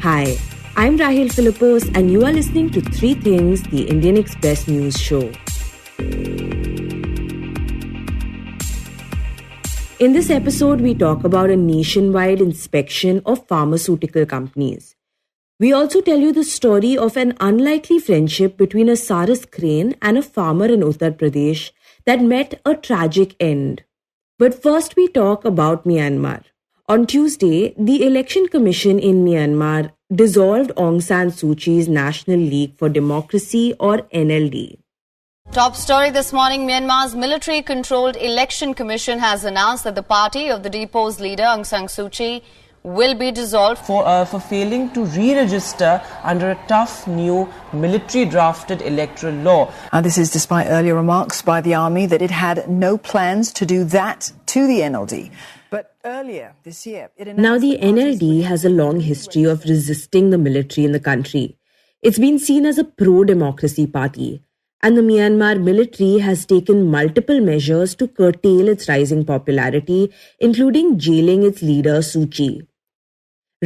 Hi, I'm Rahel Philipose and you are listening to 3 Things, the Indian Express News Show. In this episode, we talk about a nationwide inspection of pharmaceutical companies. We also tell you the story of an unlikely friendship between a sarus crane and a farmer in Uttar Pradesh that met a tragic end. But first we talk about Myanmar. On Tuesday, the Election Commission in Myanmar dissolved Aung San Suu Kyi's National League for Democracy or NLD. Top story this morning, Myanmar's military-controlled election commission has announced that the party of the deposed leader Aung San Suu Kyi will be dissolved for failing to re-register under a tough new military-drafted electoral law. This is despite earlier remarks by the army that it had no plans to do that to the NLD. But earlier this year, Now the NLD has a long history of resisting the military in the country. It's been seen as a pro-democracy party. And the Myanmar military has taken multiple measures to curtail its rising popularity, including jailing its leader Suu Kyi.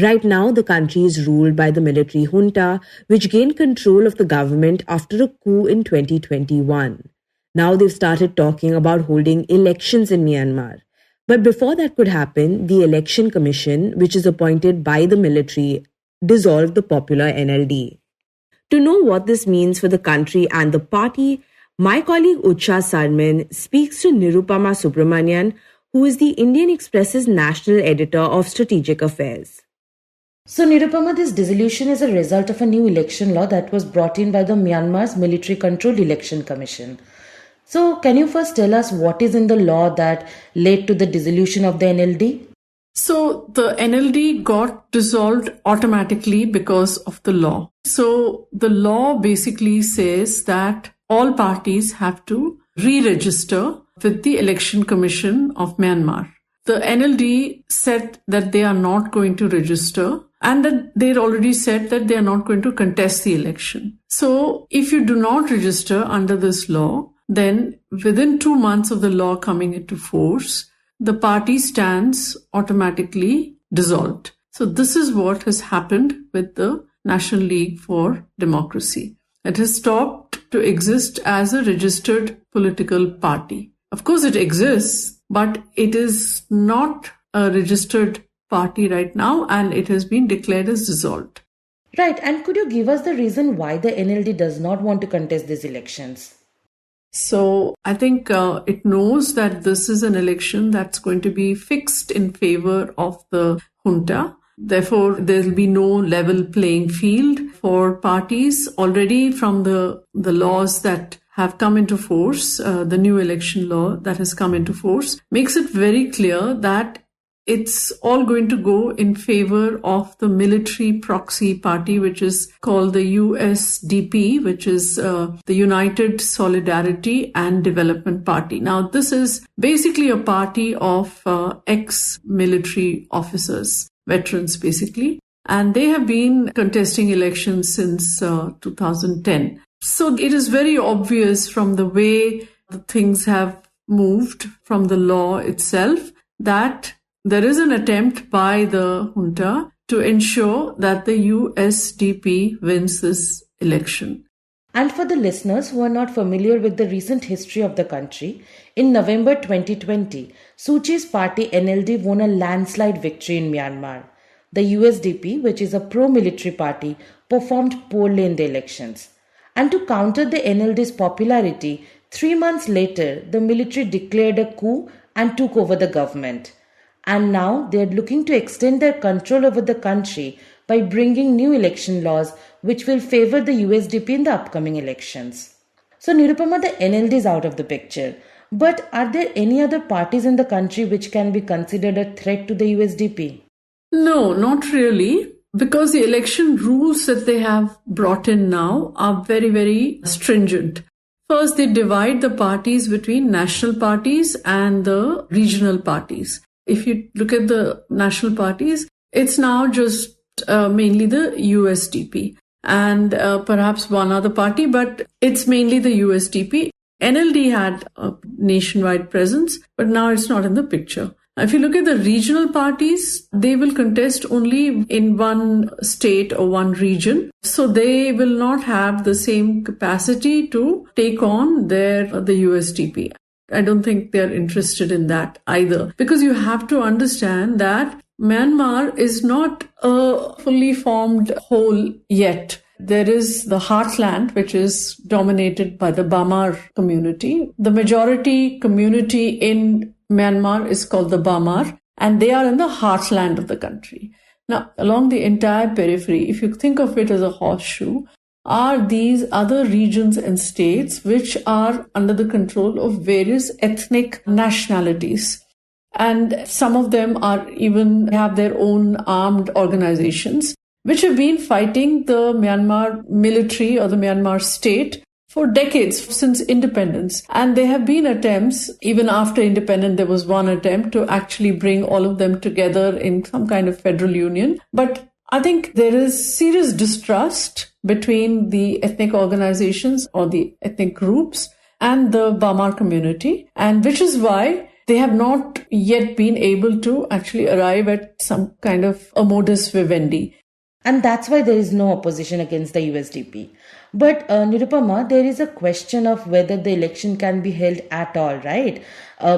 Right now, the country is ruled by the military junta, which gained control of the government after a coup in 2021. Now they've started talking about holding elections in Myanmar. But before that could happen, the Election Commission, which is appointed by the military, dissolved the popular NLD. To know what this means for the country and the party, my colleague Utsa Sarmin speaks to Nirupama Subramanian, who is the Indian Express's national editor of Strategic Affairs. So Nirupama, this dissolution is a result of a new election law that was brought in by the Myanmar's military-controlled election commission. So can you first tell us what is in the law that led to the dissolution of the NLD? So the NLD got dissolved automatically because of the law. So the law basically says that all parties have to re-register with the Election Commission of Myanmar. The NLD said that they are not going to register and that they already said that they are not going to contest the election. So if you do not register under this law, then within 2 months of the law coming into force, the party stands automatically dissolved. So this is what has happened with the National League for Democracy. It has stopped to exist as a registered political party. Of course it exists, but it is not a registered party right now and it has been declared as dissolved. Right, and could you give us the reason why the NLD does not want to contest these elections? So I think it knows that this is an election that's going to be fixed in favor of the junta. Therefore, there will be no level playing field for parties. Already from the laws that have come into force, the new election law that has come into force, makes it very clear that it's all going to go in favor of the military proxy party, which is called the USDP, which is the United Solidarity and Development Party. Now, this is basically a party of ex-military officers, veterans basically, and they have been contesting elections since 2010. So it is very obvious from the way the things have moved from the law itself that there is an attempt by the junta to ensure that the USDP wins this election. And for the listeners who are not familiar with the recent history of the country, in November 2020, Suu Kyi's party NLD won a landslide victory in Myanmar. The USDP, which is a pro-military party, performed poorly in the elections. And to counter the NLD's popularity, 3 months later, the military declared a coup and took over the government. And now they are looking to extend their control over the country by bringing new election laws which will favor the USDP in the upcoming elections. So Nirupama, the NLD is out of the picture. But are there any other parties in the country which can be considered a threat to the USDP? No, not really, because the election rules that they have brought in now are very, very stringent. First, they divide the parties between national parties and the regional parties. If you look at the national parties, it's now just mainly the USDP and perhaps one other party, but it's mainly the USDP. NLD had a nationwide presence, but now it's not in the picture. If you look at the regional parties, they will contest only in one state or one region. So they will not have the same capacity to take on the USDP. I don't think they're interested in that either. Because you have to understand that Myanmar is not a fully formed whole yet. There is the heartland, which is dominated by the Bamar community. The majority community in Myanmar is called the Bamar, and they are in the heartland of the country. Now, along the entire periphery, if you think of it as a horseshoe, are these other regions and states which are under the control of various ethnic nationalities. And some of them are even have their own armed organizations, which have been fighting the Myanmar military or the Myanmar state for decades, since independence. And there have been attempts, even after independence, there was one attempt to actually bring all of them together in some kind of federal union. But I think there is serious distrust between the ethnic organizations or the ethnic groups and the Bamar community, and which is why they have not yet been able to actually arrive at some kind of a modus vivendi. And that's why there is no opposition against the USDP. But Nirupama, there is a question of whether the election can be held at all, right?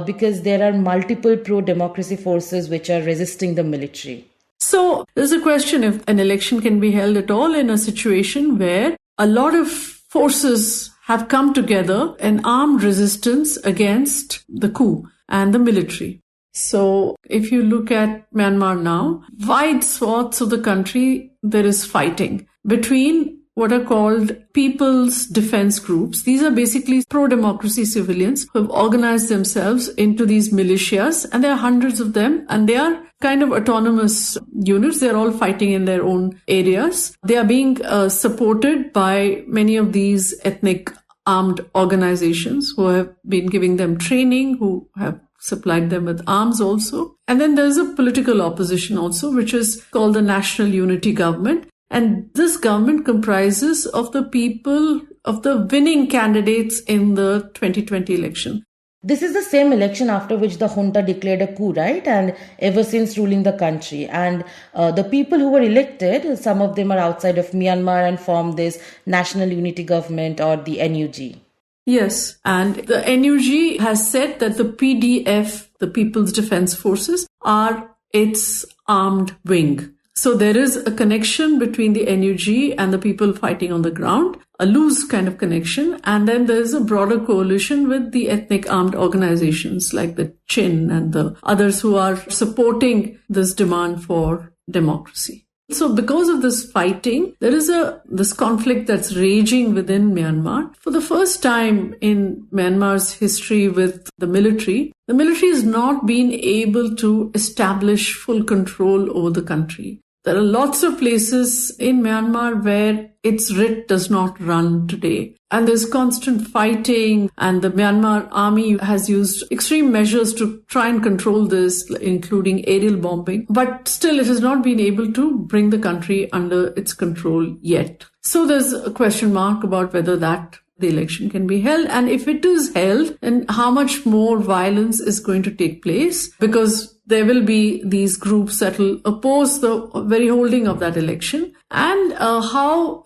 Because there are multiple pro-democracy forces which are resisting the military. So there's a question if an election can be held at all in a situation where a lot of forces have come together in armed resistance against the coup and the military. So if you look at Myanmar now, wide swaths of the country, there is fighting between what are called people's defense groups. These are basically pro-democracy civilians who have organized themselves into these militias, and there are hundreds of them, and they are kind of autonomous units. They're all fighting in their own areas. They are being supported by many of these ethnic armed organizations who have been giving them training, who have supplied them with arms also. And then there's a political opposition also, which is called the National Unity Government. And this government comprises of the people, of the winning candidates in the 2020 election. This is the same election after which the junta declared a coup, right? And ever since ruling the country. And the people who were elected, some of them are outside of Myanmar and form this National Unity Government or the NUG. Yes, and the NUG has said that the PDF, the People's Defense Forces, are its armed wing. So there is a connection between the NUG and the people fighting on the ground, a loose kind of connection. And then there is a broader coalition with the ethnic armed organizations like the Chin and the others who are supporting this demand for democracy. So because of this fighting, there is this conflict that's raging within Myanmar. For the first time in Myanmar's history with the military has not been able to establish full control over the country. There are lots of places in Myanmar where its writ does not run today. And there's constant fighting, and the Myanmar army has used extreme measures to try and control this, including aerial bombing. But still, it has not been able to bring the country under its control yet. So there's a question mark about whether the election can be held. And if it is held, then how much more violence is going to take place? Because there will be these groups that will oppose the very holding of that election. And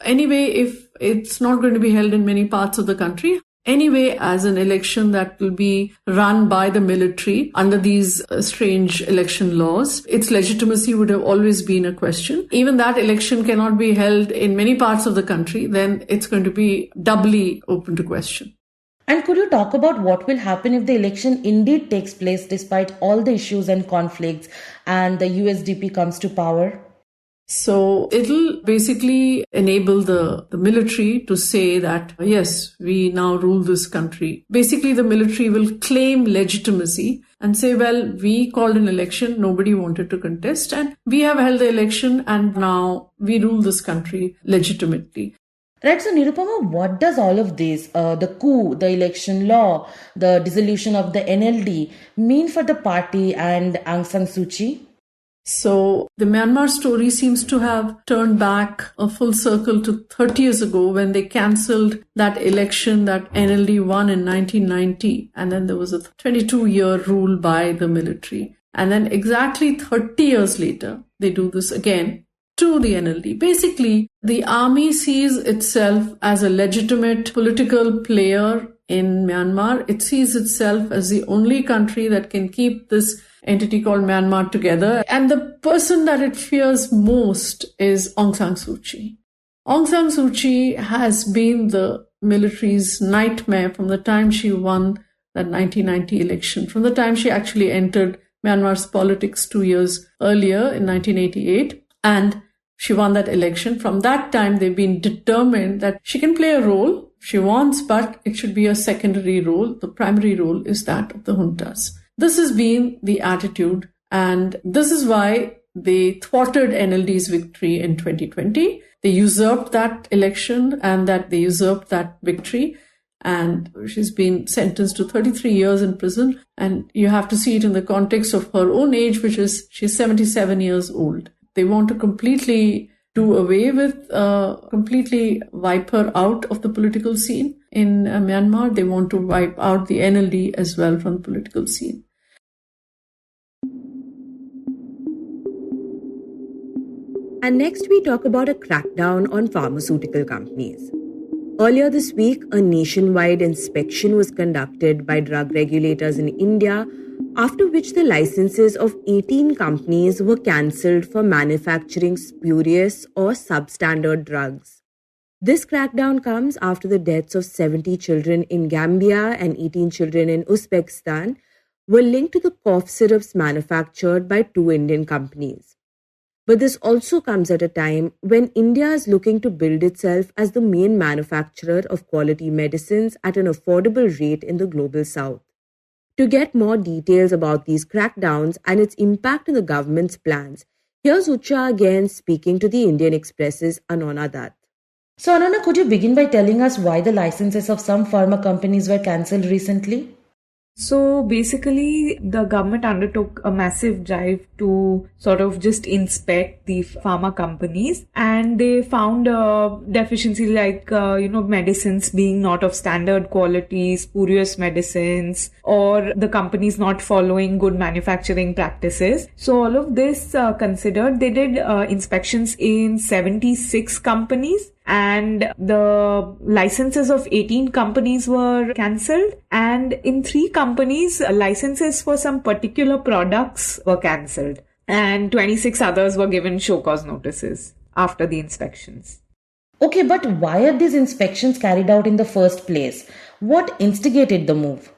if it's not going to be held in many parts of the country, anyway, as an election that will be run by the military under these strange election laws, its legitimacy would have always been a question. Even that election cannot be held in many parts of the country, then it's going to be doubly open to question. And could you talk about what will happen if the election indeed takes place despite all the issues and conflicts and the USDP comes to power? So it'll basically enable the military to say that, yes, we now rule this country. Basically, the military will claim legitimacy and say, well, we called an election, nobody wanted to contest, and we have held the election, and now we rule this country legitimately. Right, so Nirupama, what does all of this, the coup, the election law, the dissolution of the NLD, mean for the party and Aung San Suu Kyi? So the Myanmar story seems to have turned back a full circle to 30 years ago when they cancelled that election that NLD won in 1990. And then there was a 22-year rule by the military. And then exactly 30 years later, they do this again to the NLD. Basically, the army sees itself as a legitimate political player in Myanmar. It sees itself as the only country that can keep this entity called Myanmar together. And the person that it fears most is Aung San Suu Kyi. Aung San Suu Kyi has been the military's nightmare from the time she won that 1990 election, from the time she actually entered Myanmar's politics 2 years earlier in 1988. And she won that election. From that time, they've been determined that she can play a role if she wants, but it should be a secondary role. The primary role is that of the juntas. This has been the attitude, and this is why they thwarted NLD's victory in 2020. They usurped that election and that they usurped that victory. And she's been sentenced to 33 years in prison. And you have to see it in the context of her own age, which is she's 77 years old. They want to completely do away with, completely wipe her out of the political scene in Myanmar. They want to wipe out the NLD as well from the political scene. And next we talk about a crackdown on pharmaceutical companies. Earlier this week, a nationwide inspection was conducted by drug regulators in India, after which the licenses of 18 companies were cancelled for manufacturing spurious or substandard drugs. This crackdown comes after the deaths of 70 children in Gambia and 18 children in Uzbekistan were linked to the cough syrups manufactured by 2 Indian companies. But this also comes at a time when India is looking to build itself as the main manufacturer of quality medicines at an affordable rate in the global south. To get more details about these crackdowns and its impact on the government's plans, here's Utsa again speaking to the Indian Express's Anona Dutt. So Anona, could you begin by telling us why the licenses of some pharma companies were cancelled recently? So basically, the government undertook a massive drive to sort of just inspect the pharma companies, and they found deficiencies like, medicines being not of standard quality, spurious medicines, or the companies not following good manufacturing practices. So all of this considered, they did inspections in 76 companies. And the licenses of 18 companies were cancelled, and in 3 companies, licenses for some particular products were cancelled, and 26 others were given show cause notices after the inspections. Okay, but why are these inspections carried out in the first place? What instigated the move?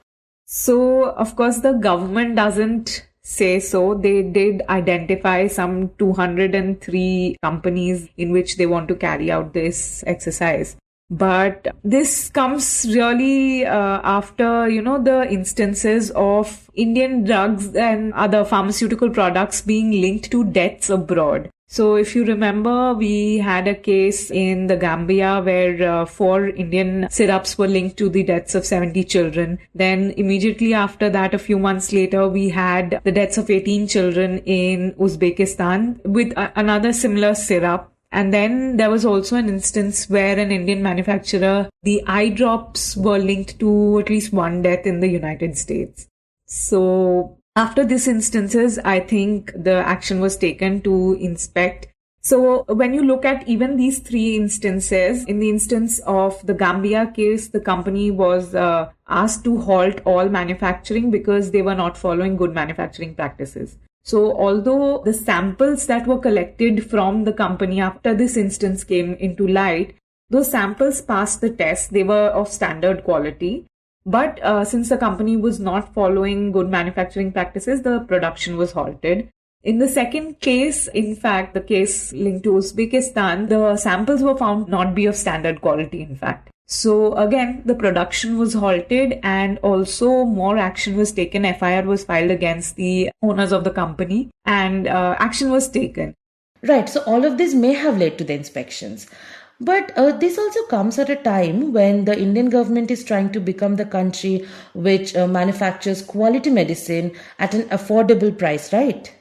So, of course, the government doesn't say so. They did identify some 203 companies in which they want to carry out this exercise. But this comes really after, the instances of Indian drugs and other pharmaceutical products being linked to deaths abroad. So if you remember, we had a case in the Gambia where 4 Indian syrups were linked to the deaths of 70 children. Then immediately after that, a few months later, we had the deaths of 18 children in Uzbekistan with another similar syrup. And then there was also an instance where an Indian manufacturer, the eye drops were linked to at least 1 death in the United States. So after these instances, I think the action was taken to inspect. So when you look at even these 3 instances, in the instance of the Gambia case, the company was asked to halt all manufacturing because they were not following good manufacturing practices. So although the samples that were collected from the company after this instance came into light, those samples passed the test, they were of standard quality. But since the company was not following good manufacturing practices, the production was halted. In the second case, in fact, the case linked to Uzbekistan, the samples were found not be of standard quality, in fact. So again, the production was halted and also more action was taken. FIR was filed against the owners of the company and action was taken. Right, so all of this may have led to the inspections. But this also comes at a time when the Indian government is trying to become the country which manufactures quality medicine at an affordable price, right?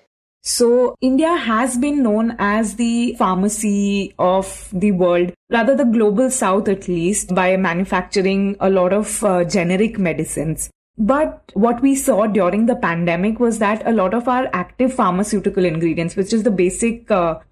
So India has been known as the pharmacy of the world, rather the global south at least, by manufacturing a lot of generic medicines. But what we saw during the pandemic was that a lot of our active pharmaceutical ingredients, which is the basic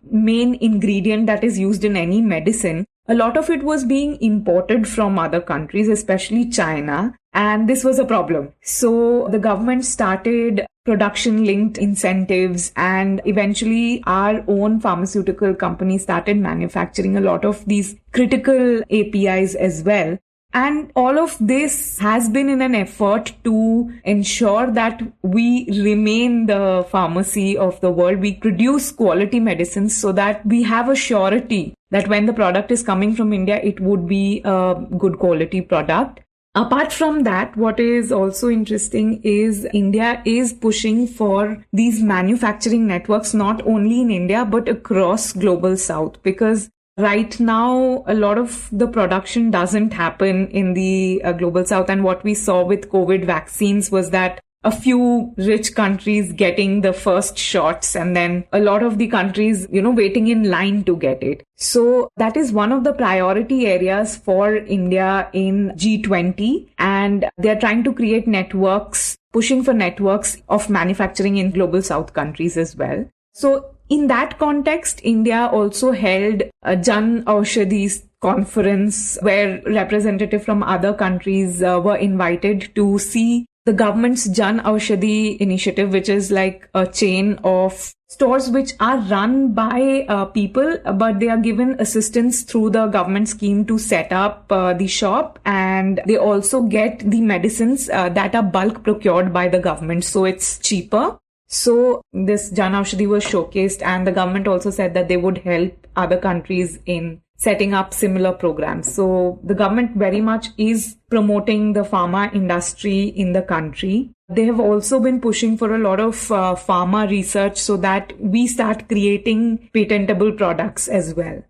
main ingredient that is used in any medicine, a lot of it was being imported from other countries, especially China. And this was a problem. So the government started production-linked incentives, and eventually our own pharmaceutical company started manufacturing a lot of these critical APIs as well. And all of this has been in an effort to ensure that we remain the pharmacy of the world. We produce quality medicines so that we have a surety that when the product is coming from India, it would be a good quality product. Apart from that, what is also interesting is India is pushing for these manufacturing networks, not only in India, but across Global South, because right now, a lot of the production doesn't happen in the Global South. And what we saw with COVID vaccines was that a few rich countries getting the first shots and then a lot of the countries, waiting in line to get it. So that is one of the priority areas for India in G20. And they're trying to create networks, pushing for networks of manufacturing in Global South countries as well. So in that context, India also held a Jan Aushadhi conference where representatives from other countries were invited to see the government's Jan Aushadhi initiative, which is like a chain of stores which are run by people, but they are given assistance through the government scheme to set up the shop, and they also get the medicines that are bulk procured by the government, so it's cheaper. So this Jan Aushadhi was showcased, and the government also said that they would help other countries in setting up similar programs. So the government very much is promoting the pharma industry in the country. They have also been pushing for a lot of pharma research so that we start creating patentable products as well.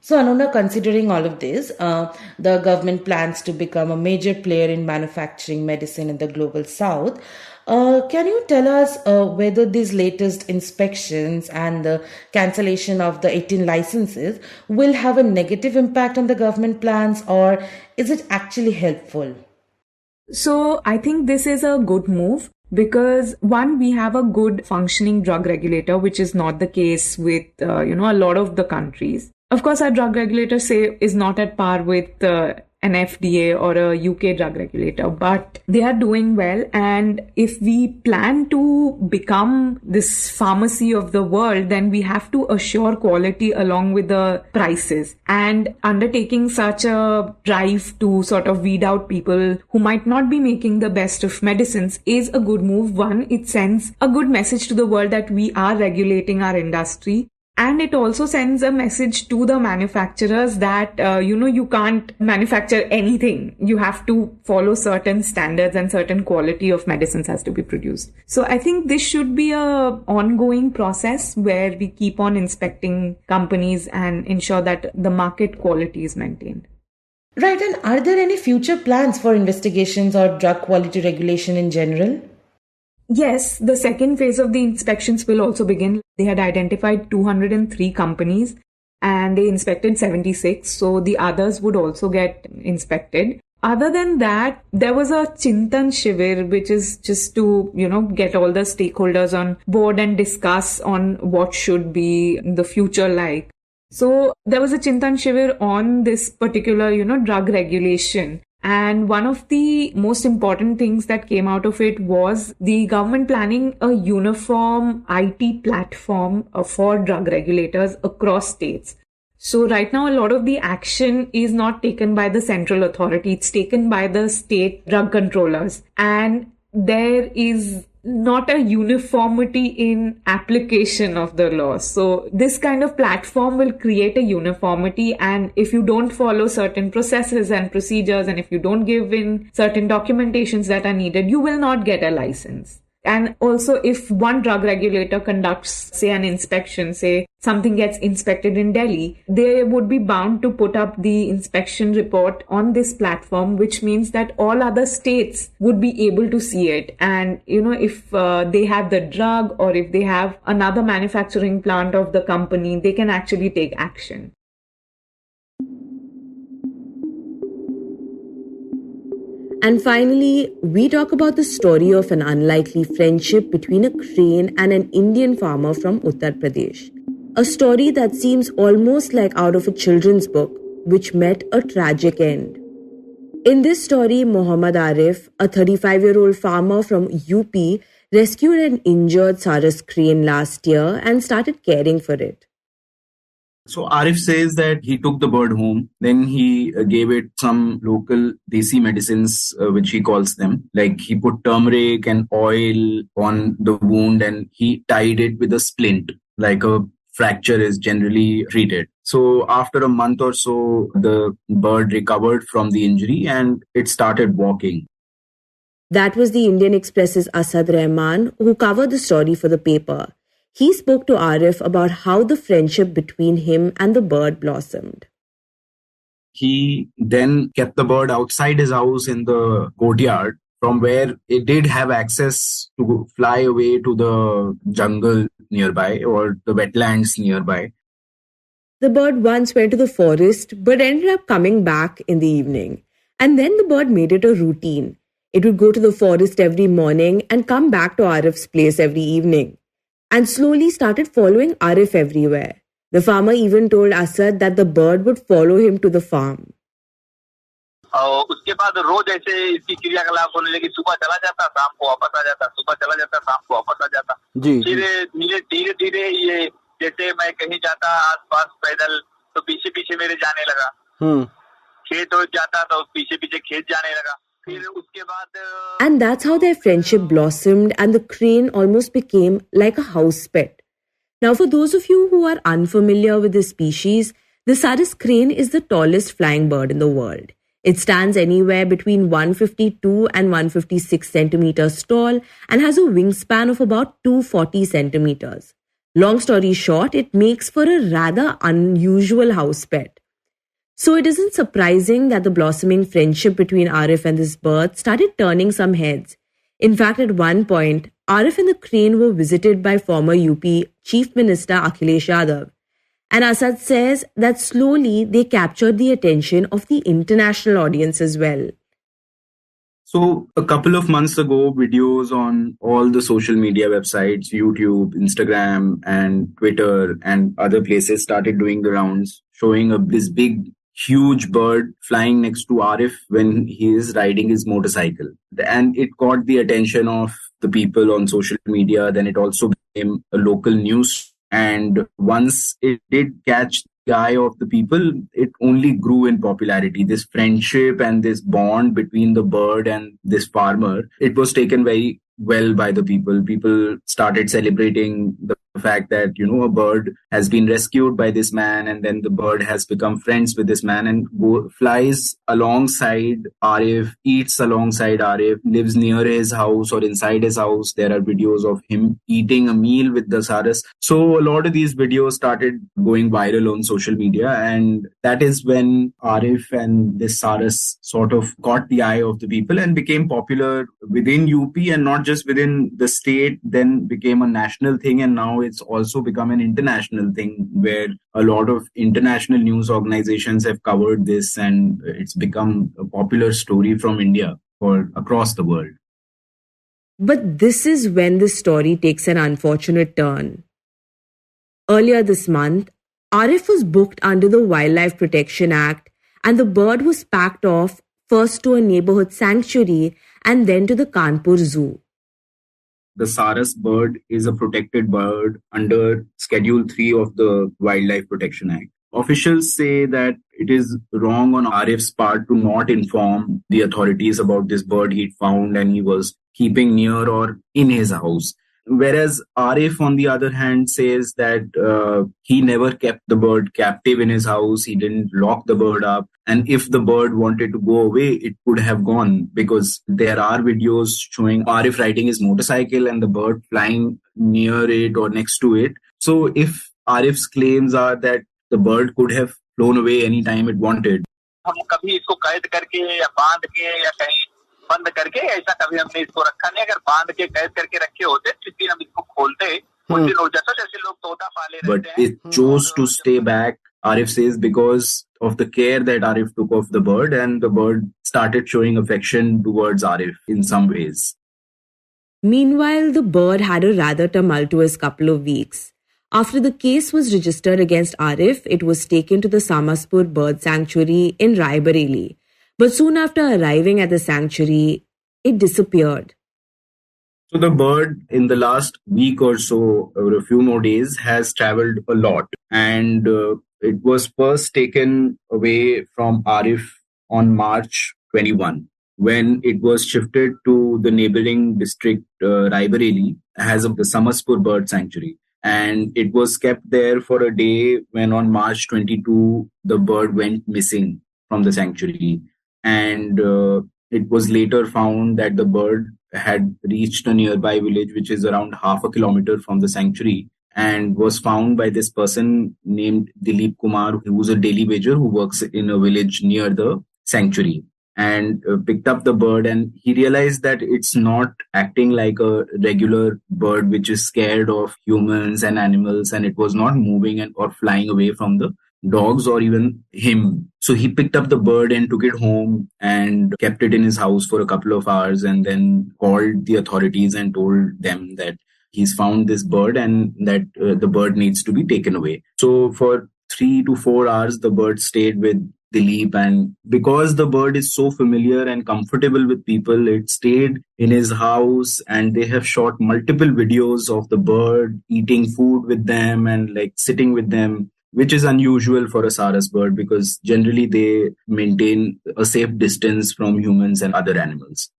So, Anuna, considering all of this, the government plans to become a major player in manufacturing medicine in the Global South. Can you tell us whether these latest inspections and the cancellation of the 18 licenses will have a negative impact on the government plans, or is it actually helpful? So I think this is a good move because, one, we have a good functioning drug regulator, which is not the case with, a lot of the countries. Of course, our drug regulator, is not at par with an FDA or a UK drug regulator, but they are doing well. And if we plan to become this pharmacy of the world, then we have to assure quality along with the prices. And undertaking such a drive to sort of weed out people who might not be making the best of medicines is a good move. One, it sends a good message to the world that we are regulating our industry. And it also sends a message to the manufacturers that, you can't manufacture anything. You have to follow certain standards and certain quality of medicines has to be produced. So I think this should be a ongoing process where we keep on inspecting companies and ensure that the market quality is maintained. Right. And are there any future plans for investigations or drug quality regulation in general? Yes, the second phase of the inspections will also begin. They had identified 203 companies and they inspected 76. So the others would also get inspected. Other than that, there was a Chintan Shivir, which is just to, get all the stakeholders on board and discuss on what should be the future like. So there was a Chintan Shivir on this particular, drug regulation. And one of the most important things that came out of it was the government planning a uniform IT platform for drug regulators across states. So right now, a lot of the action is not taken by the central authority. It's taken by the state drug controllers. And there is not a uniformity in application of the law. So this kind of platform will create a uniformity, and if you don't follow certain processes and procedures, and if you don't give in certain documentations that are needed, you will not get a license. And also, if one drug regulator conducts, say, an inspection, say something gets inspected in Delhi, they would be bound to put up the inspection report on this platform, which means that all other states would be able to see it. And, if they have the drug or if they have another manufacturing plant of the company, they can actually take action. And finally, we talk about the story of an unlikely friendship between a crane and an Indian farmer from Uttar Pradesh. A story that seems almost like out of a children's book, which met a tragic end. In this story, Muhammad Arif, a 35-year-old farmer from UP, rescued an injured sarus crane last year and started caring for it. So Arif says that he took the bird home, then he gave it some local desi medicines, which he calls them. Like he put turmeric and oil on the wound and he tied it with a splint, like a fracture is generally treated. So after a month or so, the bird recovered from the injury and it started walking. That was the Indian Express's Asad Rehman, who covered the story for the paper. He spoke to Arif about how the friendship between him and the bird blossomed. He then kept the bird outside his house in the courtyard, from where it did have access to fly away to the jungle nearby or the wetlands nearby. The bird once went to the forest but ended up coming back in the evening. And then the bird made it a routine. It would go to the forest every morning and come back to Arif's place every evening, and slowly started following Arif everywhere. The farmer even told Asad that the bird would follow him to the farm. और उसके बाद रोज ऐसे इसकी क्रियाकलाप होने लगी. सुबह चला जाता, शाम को वापस आ जाता, सुबह चला जाता, शाम को वापस आ जाता. फिर धीरे धीरे ये जैसे मैं कहीं जाता आसपास पैदल तो पीछे पीछे मेरे जाने लगा. खेत हो जाता तो पीछे पीछे खेत जाने लगा. फिर उसके बाद And that's how their friendship blossomed and the crane almost became like a house pet. Now, for those of you who are unfamiliar with this species, the sarus crane is the tallest flying bird in the world. It stands anywhere between 152 and 156 centimeters tall and has a wingspan of about 240 centimeters. Long story short, it makes for a rather unusual house pet. So it isn't surprising that the blossoming friendship between Arif and this bird started turning some heads. In fact, at one point, Arif and the crane were visited by former UP Chief Minister Akhilesh Yadav. And Asad says that slowly they captured the attention of the international audience as well. So a couple of months ago, videos on all the social media websites, YouTube, Instagram, and Twitter, and other places started doing the rounds, showing this big, huge bird flying next to Arif when he is riding his motorcycle. And it caught the attention of the people on social media. Then it also became a local news. And once it did catch the eye of the people, it only grew in popularity. This friendship and this bond between the bird and this farmer, it was taken very well by the people. People started celebrating the fact that, a bird has been rescued by this man, and then the bird has become friends with this man and flies alongside Arif, eats alongside Arif, lives near his house or inside his house. There are videos of him eating a meal with the sarus. So a lot of these videos started going viral on social media, and that is when Arif and this sarus sort of caught the eye of the people and became popular within UP, and not just within the state, then became a national thing, and now it's also become an international thing where a lot of international news organizations have covered this, and it's become a popular story from India or across the world. But this is when the story takes an unfortunate turn. Earlier this month, Arif was booked under the Wildlife Protection Act, and the bird was packed off first to a neighborhood sanctuary and then to the Kanpur Zoo. The sarus bird is a protected bird under Schedule 3 of the Wildlife Protection Act. Officials say that it is wrong on Arif's part to not inform the authorities about this bird he'd found and he was keeping near or in his house. Whereas Arif, on the other hand, says that he never kept the bird captive in his house. He didn't lock the bird up. And if the bird wanted to go away, it could have gone, because there are videos showing Arif riding his motorcycle and the bird flying near it or next to it. So if Arif's claims are that the bird could have flown away anytime it wanted. हम कभी इसको कैद करके या बांध के या कहीं बंद करके ऐसा कभी हमने इसको रखा नहीं. अगर बांध के कैद करके रखे होते जिस दिन हम इसको खोलते उस दिन हो जाता जैसे लोग तोता पाले रहते हैं. But it chose to stay back, Arif says, because of the care that Arif took of the bird, and the bird started showing affection towards Arif in some ways. Meanwhile, the bird had a rather tumultuous couple of weeks. After the case was registered against Arif, it was taken to the Samaspur Bird Sanctuary in Raebareli. But soon after arriving at the sanctuary, it disappeared. So the bird in the last week or so, or a few more days, has traveled a lot. And it was first taken away from Arif on March 21, when it was shifted to the neighboring district, Raebareli, as of the Samaspur Bird Sanctuary. And it was kept there for a day when on March 22, the bird went missing from the sanctuary. And it was later found that the bird had reached a nearby village, which is around half a kilometer from the sanctuary, and was found by this person named Dilip Kumar, who was a daily wager who works in a village near the sanctuary, and picked up the bird, and he realized that it's not acting like a regular bird which is scared of humans and animals, and it was not moving or flying away from the dogs or even him. So he picked up the bird and took it home and kept it in his house for a couple of hours, and then called the authorities and told them that he's found this bird and that the bird needs to be taken away. So for 3 to 4 hours, the bird stayed with Dilip, and because the bird is so familiar and comfortable with people, it stayed in his house, and they have shot multiple videos of the bird eating food with them and like sitting with them, which is unusual for a sarus bird because generally they maintain a safe distance from humans and other animals.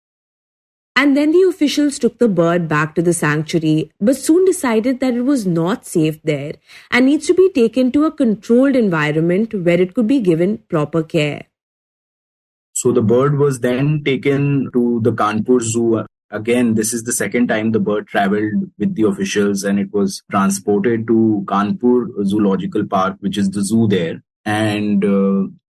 And then the officials took the bird back to the sanctuary, but soon decided that it was not safe there and needs to be taken to a controlled environment where it could be given proper care. So the bird was then taken to the Kanpur Zoo. Again, this is the second time the bird traveled with the officials, and it was transported to Kanpur Zoological Park, which is the zoo there. And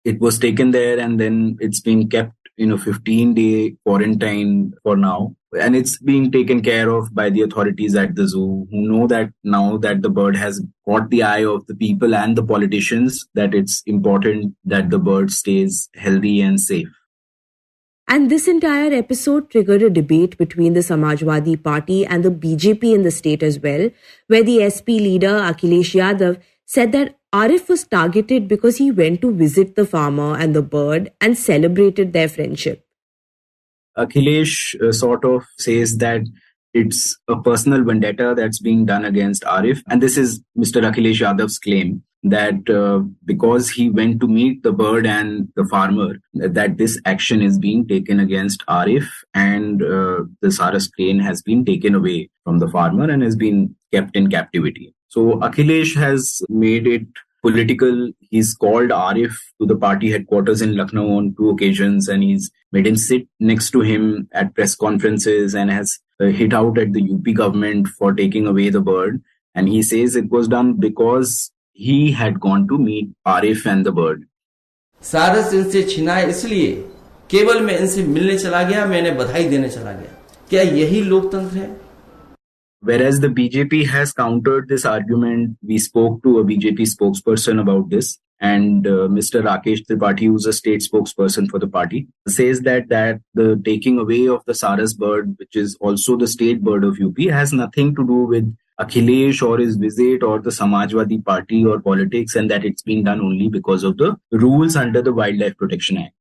it was taken there, and then it's been kept in a 15-day quarantine for now. And it's being taken care of by the authorities at the zoo, who know that now that the bird has caught the eye of the people and the politicians, that it's important that the bird stays healthy and safe. And this entire episode triggered a debate between the Samajwadi Party and the BJP in the state as well, where the SP leader Akhilesh Yadav said that Arif was targeted because he went to visit the farmer and the bird and celebrated their friendship. Akhilesh sort of says that it's a personal vendetta that's being done against Arif. And this is Mr. Akhilesh Yadav's claim that because he went to meet the bird and the farmer, that this action is being taken against Arif, and the sarus crane has been taken away from the farmer and has been kept in captivity. So Akhilesh has made it political. He's called Arif to the party headquarters in Lucknow on 2 occasions, and he's made him sit next to him at press conferences and has hit out at the UP government for taking away the bird. And he says it was done because he had gone to meet Arif and the bird. सारस इनसे छिना इसलिए केवल मैं इनसे मिलने चला गया, मैंने बधाई देने चला गया. क्या यही लोकतंत्र है? Whereas the BJP has countered this argument, we spoke to a BJP spokesperson about this, and Mr. Rakesh Tripathi, who's a state spokesperson for the party, says that the taking away of the sarus bird, which is also the state bird of UP, has nothing to do with Akhilesh or his visit or the Samajwadi Party or politics, and that it's been done only because of the rules under the Wildlife Protection Act.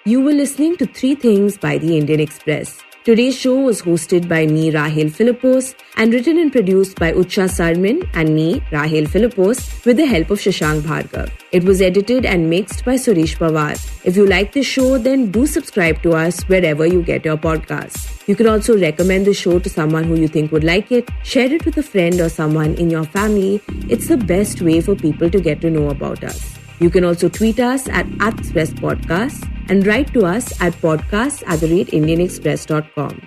You were listening to 3 Things by the Indian Express. Today's show was hosted by me, Rahel Philipose, and written and produced by Utsa Sarmin and me, Rahel Philipose, with the help of Shashank Bhargav. It was edited and mixed by Suresh Pawar. If you like this show, then do subscribe to us wherever you get your podcasts. You can also recommend the show to someone who you think would like it, share it with a friend or someone in your family. It's the best way for people to get to know about us. You can also tweet us at Express Podcasts and write to us at podcasts@indianexpress.com.